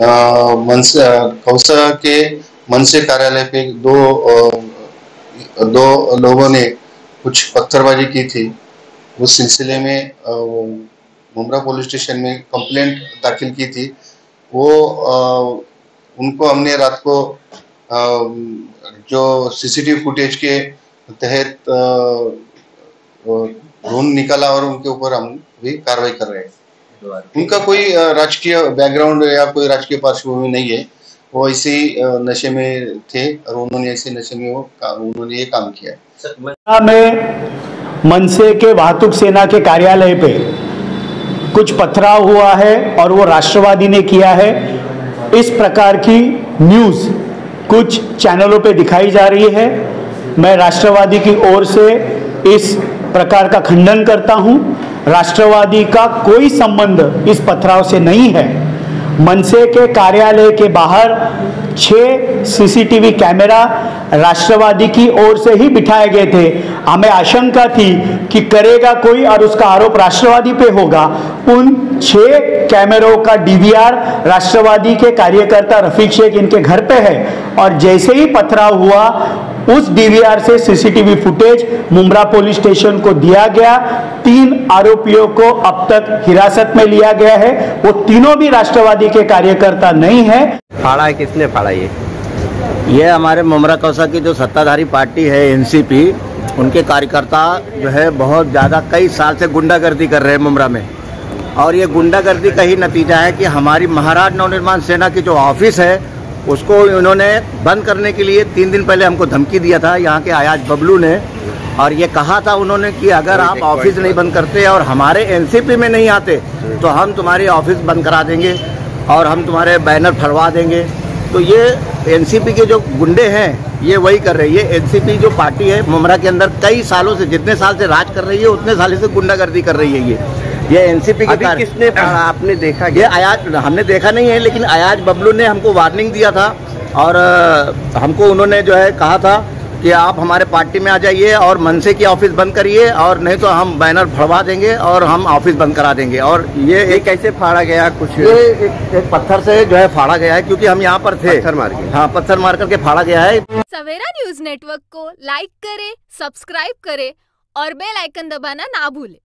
खौसा के मनसे कार्यालय पे दो लोगों ने कुछ पत्थरबाजी की थी। उस सिलसिले में मुमरा पुलिस स्टेशन में कंप्लेंट दाखिल की थी। वो उनको हमने रात को जो सीसीटीवी फुटेज के तहत ढूंढ निकाला और उनके ऊपर हम भी कार्रवाई कर रहे हैं। उनका कोई राजकीय बैकग्राउंड या कोई राजकीय पार्श्वभूमि नहीं है। वो ऐसे ही नशे में थे और उन्होंने ऐसे नशे में उन्होंने ये काम किया है। में मनसे के वाहतुक सेना के कार्यालय पे कुछ पथराव हुआ है और वो राष्ट्रवादी ने किया है। इस प्रकार की न्यूज़ कुछ चैनलों पे दिखाई जा रही है। मैं राष्ट्रवादी की ओर से इस प्रकार का खंडन करता हूं। राष्ट्रवादी का कोई संबंध इस पथराव से नहीं है। मनसे के कार्यालय के बाहर 6 सीसीटीवी कैमरा राष्ट्रवादी की ओर से ही बिठाए गए थे। हमें आशंका थी कि करेगा कोई और उसका आरोप राष्ट्रवादी पे होगा। उन 6 कैमरों का डीवीआर राष्ट्रवादी के कार्यकर्ता रफीक शेख इनके घर पे है और जैसे ही पथराव हुआ उस डीवीआर से CCTV footage Mumbra police station को दिया गया। 3 आरोपियों को अब तक हिरासत में लिया गया है। वो तीनों भी राष्ट्रवादी के कार्यकर्ता नहीं है। फाड़ा है, किसने फाड़ा? ये हमारे मुमरा कौसा की जो सत्ताधारी पार्टी है एनसीपी, उनके कार्यकर्ता जो है बहुत ज़्यादा कई साल से गुंडागर्दी कर रहे हैं मुमरा में। और ये गुंडागर्दी का ही नतीजा है कि हमारी महाराज नवनिर्माण सेना की जो ऑफिस है उसको इन्होंने बंद करने के लिए 3 दिन पहले हमको धमकी दिया था यहाँ के आयाज बबलू ने। और ये कहा था उन्होंने कि अगर आप ऑफिस नहीं बंद करते और हमारे एनसीपी में नहीं आते तो हम तुम्हारी ऑफिस बंद करा देंगे और हम तुम्हारे बैनर फड़वा देंगे। तो ये एनसीपी के जो गुंडे हैं ये वही कर रही है। एनसीपी जो पार्टी है मुमरा के अंदर कई सालों से, जितने साल से राज कर रही है उतने साल से गुंडागर्दी कर रही है। ये एनसीपी के किसने आपने देखा? ये आयाज, हमने देखा नहीं है, लेकिन आयाज बबलू ने हमको वार्निंग दिया था और हमको उन्होंने जो है कहा था कि आप हमारे पार्टी में आ जाइए और मनसे की ऑफिस बंद करिए और नहीं तो हम बैनर फड़वा देंगे और हम ऑफिस बंद करा देंगे। और ये कैसे फाड़ा गया? कुछ ये एक पत्थर से जो है फाड़ा गया है, क्योंकि हम यहाँ पर थे। पत्थर मार के? हाँ, पत्थर मार करके फाड़ा गया है। सवेरा न्यूज नेटवर्क को लाइक करे, सब्सक्राइब करे और बेल आइकन दबाना ना भूले।